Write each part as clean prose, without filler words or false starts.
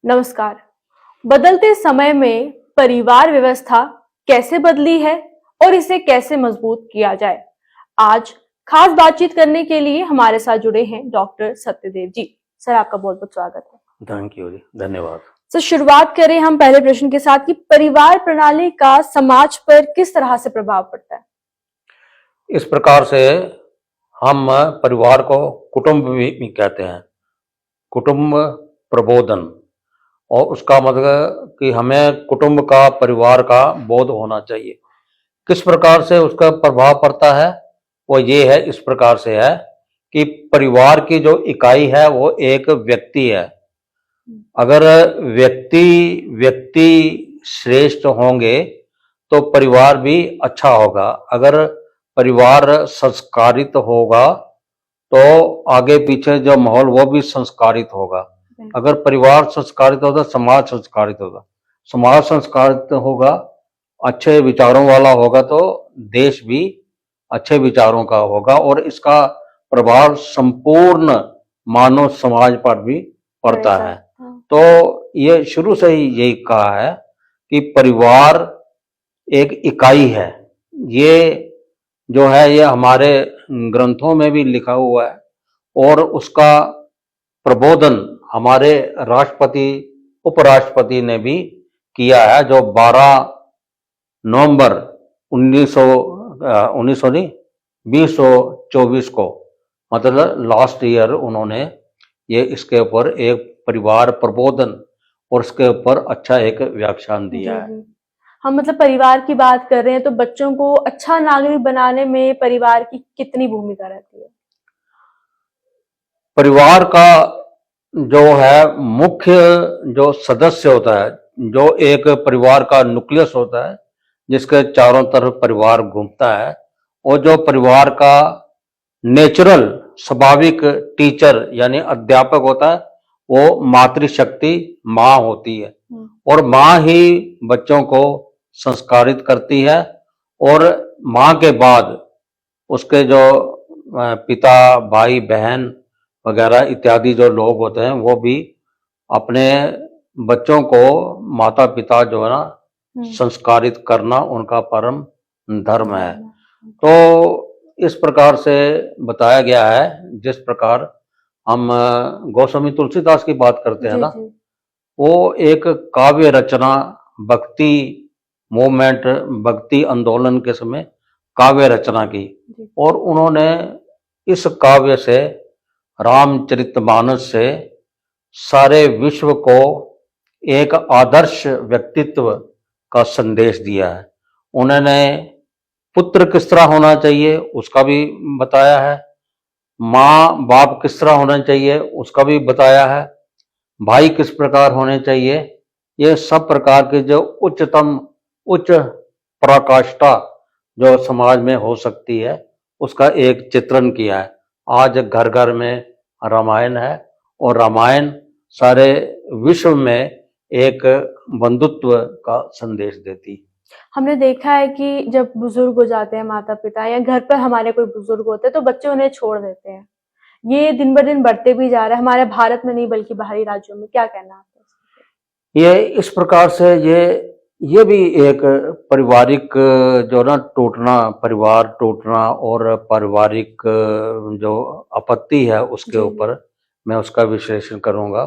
नमस्कार। बदलते समय में परिवार व्यवस्था कैसे बदली है और इसे कैसे मजबूत किया जाए? आज खास बातचीत करने के लिए हमारे साथ जुड़े हैं डॉक्टर सत्यदेव जी। सर, आपका बहुत बहुत स्वागत है। थैंक यू जी, धन्यवाद। सर, शुरुआत करें हम पहले प्रश्न के साथ कि परिवार प्रणाली का समाज पर किस तरह से प्रभाव पड़ता है? इस प्रकार से हम परिवार को कुटुंब भी कहते हैं, कुटुंब प्रबोधन। और उसका मतलब कि हमें कुटुंब का, परिवार का बोध होना चाहिए। किस प्रकार से उसका प्रभाव पड़ता है वो ये है, इस प्रकार से है कि परिवार की जो इकाई है वो एक व्यक्ति है। अगर व्यक्ति व्यक्ति श्रेष्ठ होंगे तो परिवार भी अच्छा होगा। अगर परिवार संस्कारित होगा तो आगे पीछे जो माहौल वो भी संस्कारित होगा। अगर परिवार संस्कारित होगा, समाज संस्कारित होगा, समाज संस्कारित होगा, अच्छे विचारों वाला होगा तो देश भी अच्छे विचारों का होगा और इसका प्रभाव संपूर्ण मानव समाज पर भी पड़ता है। तो ये शुरू से ही यही कहा है कि परिवार एक इकाई है। ये जो है ये हमारे ग्रंथों में भी लिखा हुआ है और उसका प्रबोधन हमारे राष्ट्रपति, उपराष्ट्रपति ने भी किया है, जो 12 नवंबर 2024 को, मतलब लास्ट ईयर, उन्होंने ये इसके ऊपर एक परिवार प्रबोधन और इसके ऊपर अच्छा एक व्याख्यान दिया है। हम मतलब परिवार की बात कर रहे हैं तो बच्चों को अच्छा नागरिक बनाने में परिवार की कितनी भूमिका रहती है? परिवार का जो है मुख्य जो सदस्य होता है, जो एक परिवार का न्यूक्लियस होता है जिसके चारों तरफ परिवार घूमता है, और जो परिवार का नेचुरल स्वाभाविक टीचर यानी अध्यापक होता है, वो मातृशक्ति माँ होती है। और माँ ही बच्चों को संस्कारित करती है और माँ के बाद उसके जो पिता, भाई, बहन वगैरह इत्यादि जो लोग होते हैं वो भी अपने बच्चों को, माता पिता जो है ना, संस्कारित करना उनका परम धर्म है। तो इस प्रकार से बताया गया है, जिस प्रकार हम गोस्वामी तुलसीदास की बात करते हैं ना, वो एक काव्य रचना, भक्ति मूवमेंट, भक्ति आंदोलन के समय काव्य रचना की, और उन्होंने इस काव्य से, रामचरितमानस से, सारे विश्व को एक आदर्श व्यक्तित्व का संदेश दिया है। उन्होंने पुत्र किस तरह होना चाहिए उसका भी बताया है, माँ बाप किस तरह होना चाहिए उसका भी बताया है, भाई किस प्रकार होने चाहिए, ये सब प्रकार के जो उच्चतम, उच्च पराकाष्ठा जो समाज में हो सकती है उसका एक चित्रण किया है। आज घर घर में रामायण है और रामायण सारे विश्व में एक बंधुत्व का संदेश देती है। हमने देखा है कि जब बुजुर्ग हो जाते हैं माता पिता, या घर पर हमारे कोई बुजुर्ग होते हैं तो बच्चे उन्हें छोड़ देते हैं। ये दिन ब दिन बढ़ते भी जा रहा है, हमारे भारत में नहीं बल्कि बाहरी राज्यों में। क्या कहना है आपका? ये इस प्रकार से ये भी एक पारिवारिक जो ना टूटना, परिवार टूटना और पारिवारिक जो आपत्ति है उसके ऊपर मैं उसका विश्लेषण करूंगा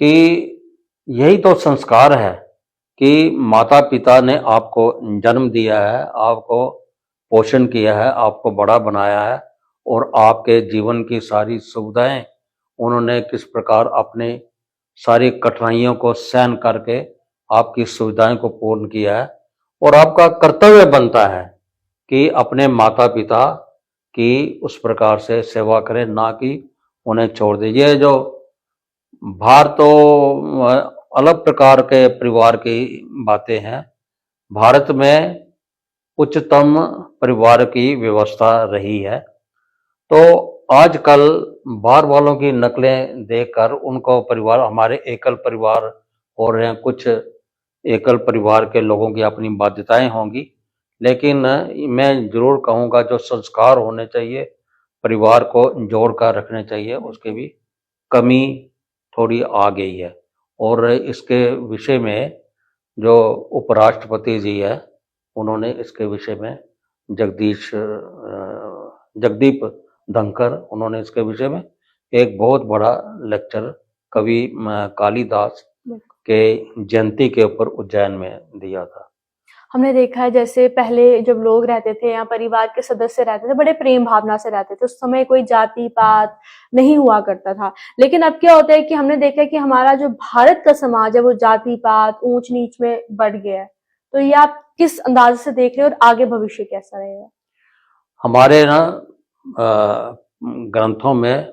कि यही तो संस्कार है कि माता पिता ने आपको जन्म दिया है, आपको पोषण किया है, आपको बड़ा बनाया है, और आपके जीवन की सारी सुविधाएं उन्होंने किस प्रकार अपने सारी कठिनाइयों को सहन करके आपकी सुविधाएं को पूर्ण किया है। और आपका कर्तव्य बनता है कि अपने माता पिता की उस प्रकार से सेवा करें, ना कि उन्हें छोड़ दे। ये जो बाहर तो अलग प्रकार के परिवार की बातें हैं, भारत में उच्चतम परिवार की व्यवस्था रही है। तो आजकल बाहर वालों की नकलें देखकर उनको परिवार, हमारे एकल परिवार हो रहे हैं, कुछ एकल परिवार के लोगों की अपनी बाध्यताएं होंगी, लेकिन मैं जरूर कहूँगा जो संस्कार होने चाहिए, परिवार को जोड़ कर रखने चाहिए, उसकी भी कमी थोड़ी आ गई है। और इसके विषय में जो उपराष्ट्रपति जी है उन्होंने इसके विषय में जगदीप धनखड़ उन्होंने इसके विषय में एक बहुत बड़ा लेक्चर कवि कालिदास के जयंती के ऊपर उज्जैन में दिया था। हमने देखा है जैसे पहले जब लोग रहते थे या परिवार के सदस्य रहते थे बड़े प्रेम भावना से रहते थे, उस समय कोई जाति पात नहीं हुआ करता था। लेकिन अब क्या होता है कि हमने देखा है कि हमारा जो भारत का समाज है वो जाति पात ऊंच नीच में बढ़ गया है। तो ये आप किस अंदाज से देख रहे हो और आगे भविष्य कैसा रहेगा? हमारे ना ग्रंथों में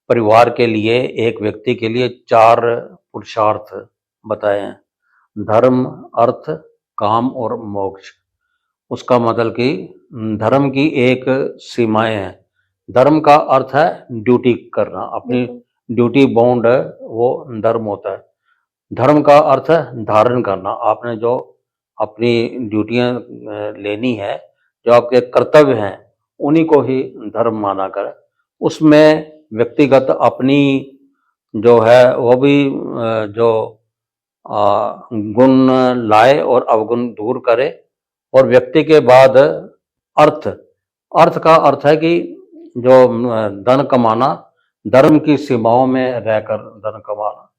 परिवार के लिए एक व्यक्ति के लिए 4 पुरुषार्थ बताए हैं, धर्म अर्थ काम और मोक्ष। उसका मतलब कि धर्म की एक सीमाएं हैं। धर्म का अर्थ है ड्यूटी करना, अपनी ड्यूटी बाउंड है वो धर्म होता है। धर्म का अर्थ है धारण करना, आपने जो अपनी ड्यूटियां लेनी है, जो आपके कर्तव्य हैं उन्हीं को ही धर्म माना कर उसमें व्यक्तिगत अपनी जो है वो भी जो गुण लाए और अवगुण दूर करे। और व्यक्ति के बाद अर्थ का अर्थ है कि जो धन कमाना, धर्म की सीमाओं में रहकर धन कमाना।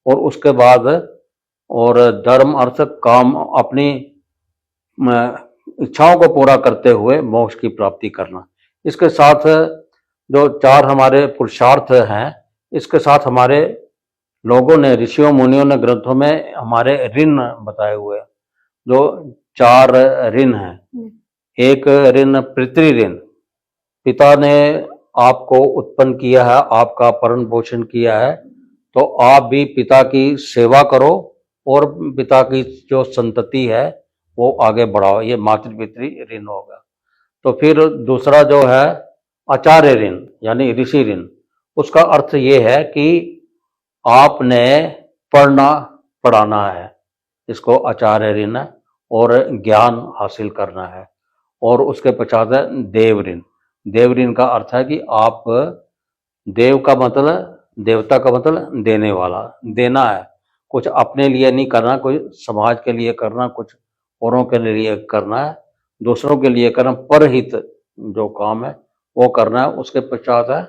और उसके बाद और धर्म अर्थ काम, अपनी इच्छाओं को पूरा करते हुए मोक्ष की प्राप्ति करना। इसके साथ जो 4 हमारे पुरुषार्थ हैं, इसके साथ हमारे लोगों ने, ऋषियों मुनियों ने ग्रंथों में हमारे ऋण बताए हुए हैं। जो 4 ऋण हैं। एक ऋण पितृ ऋण, पिता ने आपको उत्पन्न किया है, आपका पालन पोषण किया है, तो आप भी पिता की सेवा करो और पिता की जो संतति है वो आगे बढ़ाओ। ये मातृ पितृ ऋण होगा। तो फिर दूसरा जो है आचार्य ऋण यानी ऋषि ऋण। उसका अर्थ ये है कि आपने पढ़ना पढ़ाना है, इसको आचार्य ऋण है, और ज्ञान हासिल करना है। और उसके पश्चात है देव ऋण। देव ऋण का अर्थ है कि आप, देव का मतलब, देवता का मतलब देने वाला, देना है, कुछ अपने लिए नहीं करना, कोई समाज के लिए करना, कुछ औरों के लिए करना है, दूसरों के लिए करना, परहित जो काम है वो करना है। उसके पश्चात है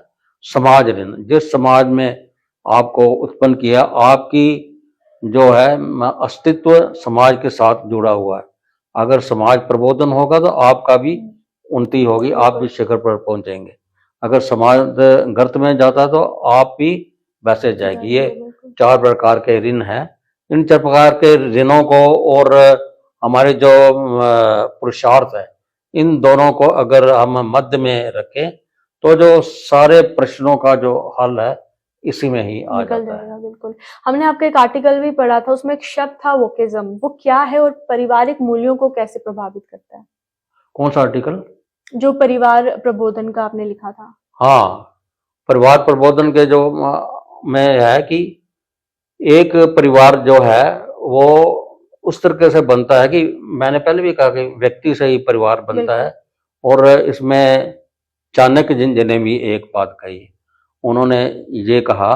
समाज ऋण। जिस समाज में आपको उत्पन्न किया, आपकी जो है अस्तित्व समाज के साथ जुड़ा हुआ है। अगर समाज प्रबोधन होगा तो आपका भी उन्नति होगी, आप भी शिखर पर पहुंचेंगे। अगर समाज गर्त में जाता है तो आप भी वैसे जाएगी। ये 4 प्रकार के ऋण हैं। इन 4 प्रकार के ऋणों को और हमारे जो पुरुषार्थ है, इन दोनों को अगर हम मध्य में रखें तो जो सारे प्रश्नों का जो हल है इसी में ही आ जाता है। बिल्कुल। हमने आपका एक आर्टिकल भी पढ़ा था, उसमें एक शब्द था वोकेज्म। वो क्या है और पारिवारिक मूल्यों को कैसे प्रभावित करता है? कौन सा आर्टिकल? जो परिवार प्रबोधन का आपने लिखा था। हाँ, परिवार प्रबोधन के जो में है कि एक परिवार जो है वो उस तरीके से बनता है कि मैंने पहले भी कहा कि व्यक्ति से ही परिवार बनता है। और इसमें चाणक्य जी ने भी एक बात कही, उन्होंने ये कहा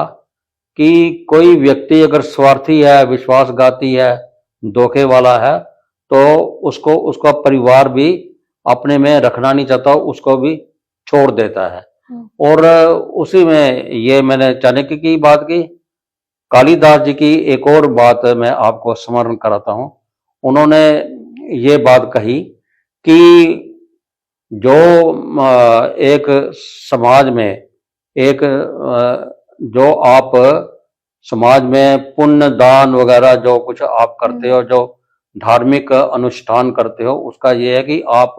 कि कोई व्यक्ति अगर स्वार्थी है, विश्वासघाती है, धोखे वाला है, तो उसको उसका परिवार भी अपने में रखना नहीं चाहता, उसको भी छोड़ देता है। और उसी में ये मैंने चाणक्य की बात की, कालिदास जी की एक और बात मैं आपको स्मरण कराता हूँ। उन्होंने ये बात कही कि जो एक समाज में एक जो आप समाज में पुण्य दान वगैरह जो कुछ आप करते हो, जो धार्मिक अनुष्ठान करते हो, उसका ये है कि आप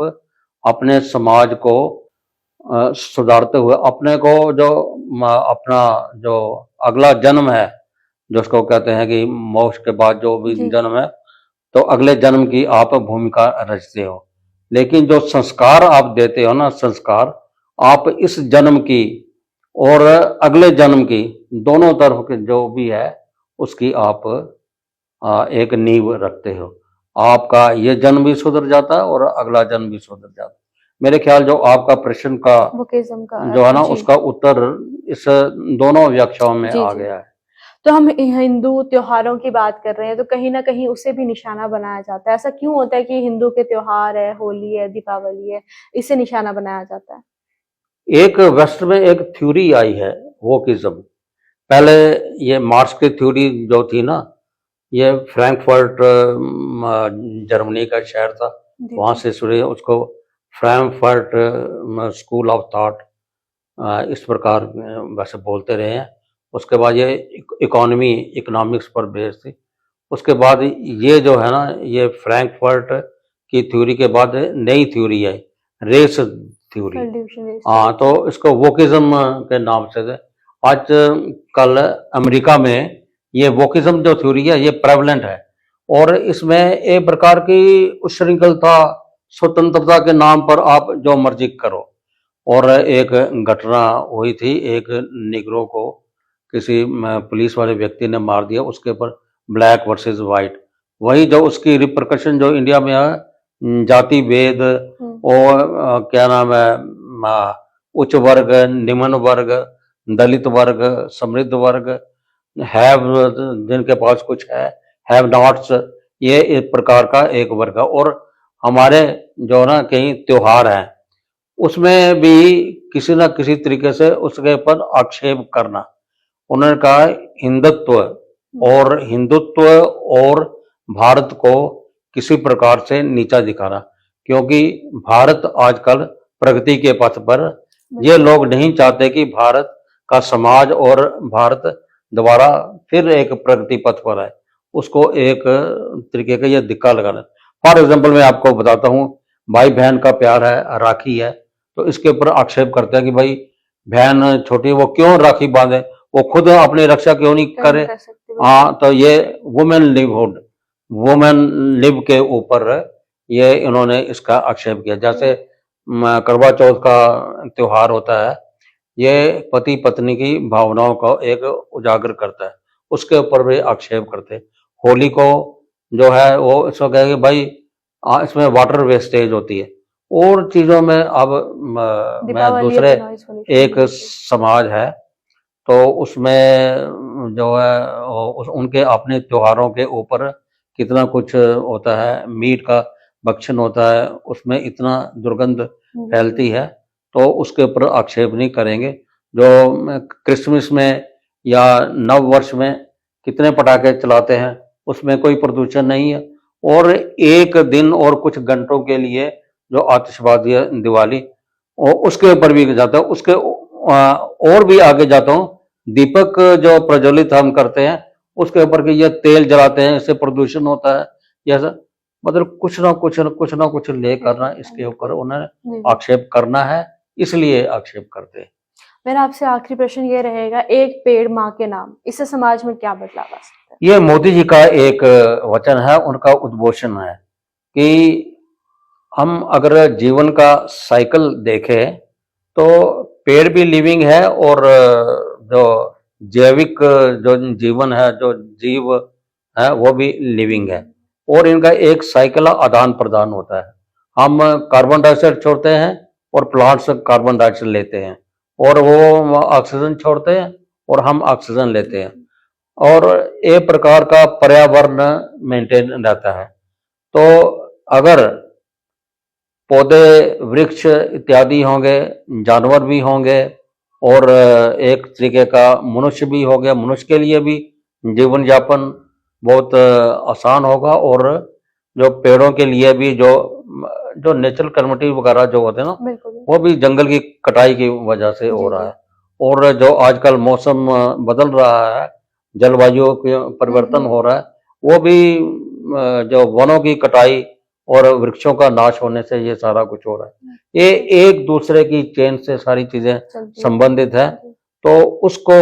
अपने समाज को सुधारते हुए अपने को जो अपना जो अगला जन्म है, जिसको कहते हैं कि मोक्ष के बाद जो भी जन्म है, तो अगले जन्म की आप भूमिका रचते हो। लेकिन जो संस्कार आप देते हो ना, संस्कार आप इस जन्म की और अगले जन्म की दोनों तरफ के जो भी है उसकी आप एक नींव रखते हो। आपका ये जन्म भी सुधर जाता है और अगला जन्म भी सुधर जाता है। मेरे ख्याल जो आपका प्रश्न का जो है ना, उसका उत्तर इस दोनों व्याख्याओं में आ गया है। तो हम हिंदू त्योहारों की बात कर रहे हैं तो कहीं ना कहीं उसे भी निशाना बनाया जाता है। ऐसा क्यों होता है कि हिंदू के त्योहार है, होली है, दीपावली है, इसे निशाना बनाया जाता है? एक वेस्ट में एक थ्योरी आई है, वोकिज्म। पहले ये मार्क्स की थ्योरी जो थी ना, ये फ्रैंकफर्ट जर्मनी का शहर था, जी वहाँ जी। से शुरू है। उसको फ्रैंकफर्ट स्कूल ऑफ थॉट इस प्रकार वैसे बोलते रहे हैं। उसके बाद ये इकोनॉमी इकोनॉमिक्स पर बेस थी। उसके बाद ये जो है ना, ये फ्रैंकफर्ट की थ्योरी के बाद नई थ्योरी है, रेस थ्योरी। कंफ्यूजन हाँ, तो इसको वोकिज्म के नाम से आज कल अमेरिका में ये वोकिज्म जो थ्योरी है ये प्रेवलेंट है। और इसमें एक प्रकार की उच्छृंखलता, स्वतंत्रता के नाम पर आप जो मर्जी करो। और एक घटना हुई थी, एक निग्रो को किसी पुलिस वाले व्यक्ति ने मार दिया, उसके ऊपर ब्लैक वर्सेस वाइट। वही जो उसकी रिप्रकशन जो इंडिया में है, जाति भेद और क्या नाम है, उच्च वर्ग, निम्न वर्ग, दलित वर्ग, समृद्ध वर्ग, हैव जिनके पास कुछ हैव नॉट्स, ये एक प्रकार का एक वर्ग है। और हमारे जो ना कई त्योहार हैं उसमें भी किसी ना किसी तरीके से उसके ऊपर आक्षेप करना। उन्होंने कहा हिंदुत्व और भारत को किसी प्रकार से नीचा दिखाना, क्योंकि भारत आजकल प्रगति के पथ पर। ये लोग नहीं चाहते कि भारत का समाज और भारत दोबारा फिर एक प्रगति पथ पर आए, उसको एक तरीके का ये धिक्का लगाना। फॉर एग्जाम्पल मैं आपको बताता हूँ, भाई बहन का प्यार है, राखी है, तो इसके ऊपर आक्षेप करते हैं कि भाई बहन छोटी है, वो क्यों राखी बांधे, वो खुद अपनी रक्षा क्यों नहीं करे। हाँ, तो ये वुमेन लिवहुड, वुमेन लिव के ऊपर ये इन्होंने इसका आक्षेप किया। जैसे करवा चौथ का त्योहार होता है, ये पति पत्नी की भावनाओं को एक उजागर करता है, उसके ऊपर भी आक्षेप करते हैं। होली को जो है वो इसको कहेंगे भाई इसमें वाटर वेस्टेज होती है और चीज़ों में। अब मैं दूसरे एक समाज है तो उसमें जो है उनके अपने त्योहारों के ऊपर कितना कुछ होता है, मीट का भक्षण होता है, उसमें इतना दुर्गंध फैलती है, तो उसके ऊपर आक्षेप नहीं करेंगे। जो क्रिसमस में या नव वर्ष में कितने पटाखे चलाते हैं, उसमें कोई प्रदूषण नहीं है। और एक दिन और कुछ घंटों के लिए जो आतिशबाजी है दिवाली, और उसके ऊपर भी जाता हूँ, उसके और भी आगे जाता हूँ, दीपक जो प्रज्वलित हम करते हैं उसके ऊपर कि ये तेल जलाते हैं, इससे प्रदूषण होता है, जैसा मतलब कुछ ना कुछ ले करना इसके ऊपर उन्हें आक्षेप करना है, इसलिए आक्षेप करते हैं। मेरा आपसे आखिरी प्रश्न ये रहेगा, एक पेड़ माँ के नाम, इससे समाज में क्या बदलाव आ सकता है? ये मोदी जी का एक वचन है, उनका उद्घोषण है कि हम अगर जीवन का साइकिल देखें तो पेड़ भी लिविंग है और जो जैविक जो जीवन है, जो जीव है, वो भी लिविंग है। और इनका एक साइकिल आदान प्रदान होता है। हम कार्बन डाइऑक्साइड छोड़ते हैं और प्लांट्स कार्बन डाइऑक्साइड लेते हैं, और वो ऑक्सीजन छोड़ते हैं और हम ऑक्सीजन लेते हैं, और एक प्रकार का पर्यावरण मेंटेन रहता है। तो अगर पौधे, वृक्ष इत्यादि होंगे, जानवर भी होंगे, और एक तरीके का मनुष्य भी हो गया, मनुष्य के लिए भी जीवन यापन बहुत आसान होगा। और जो पेड़ों के लिए भी जो नेचुरल कैलेमिटी वगैरह जो होते हैं ना, वो भी जंगल की कटाई की वजह से हो रहा है। और जो आजकल मौसम बदल रहा है, जलवायु परिवर्तन हो रहा है, वो भी जो वनों की कटाई और वृक्षों का नाश होने से ये सारा कुछ हो रहा है। ये एक दूसरे की चेन से सारी चीजें संबंधित है। तो उसको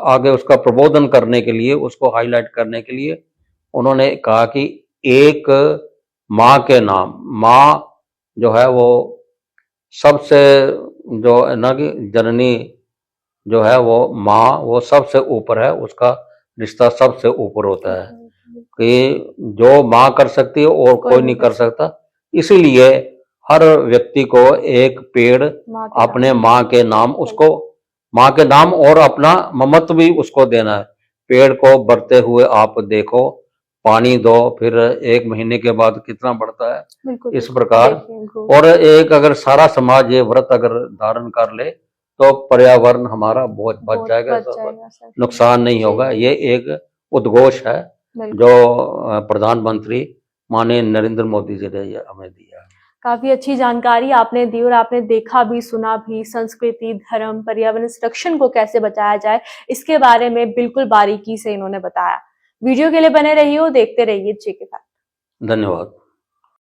आगे उसका प्रबोधन करने के लिए, उसको हाईलाइट करने के लिए उन्होंने कहा कि एक माँ के नाम, माँ जो है वो सबसे जो है ना कि जननी जो है वो माँ, वो सबसे ऊपर है, उसका रिश्ता सबसे ऊपर होता है कि जो माँ कर सकती है और कोई नहीं कर सकता। इसीलिए हर व्यक्ति को एक पेड़ अपने माँ के नाम, उसको माँ के नाम और अपना ममत्व भी उसको देना है, पेड़ को बढ़ते हुए आप देखो, पानी दो, फिर 1 महीने के बाद कितना बढ़ता है, बिल्कुल इस बिल्कुल, प्रकार। देखिए ग्रोथ। और एक अगर सारा समाज ये व्रत अगर धारण कर ले तो पर्यावरण हमारा बहुत बच बहुत जाएगा, बच सब जाएगा सर। नुकसान नहीं जी होगा। जी, ये एक उद्घोष है बिल्कुल। जो प्रधानमंत्री माननीय नरेंद्र मोदी जी ने ये हमें दिया है। काफी अच्छी जानकारी आपने दी और आपने देखा भी, सुना भी, संस्कृति, धर्म, पर्यावरण संरक्षण को कैसे बचाया जाए, इसके बारे में बिल्कुल बारीकी से इन्होंने बताया। वीडियो के लिए बने रहिए, देखते रहिए जेके फैक्ट। धन्यवाद।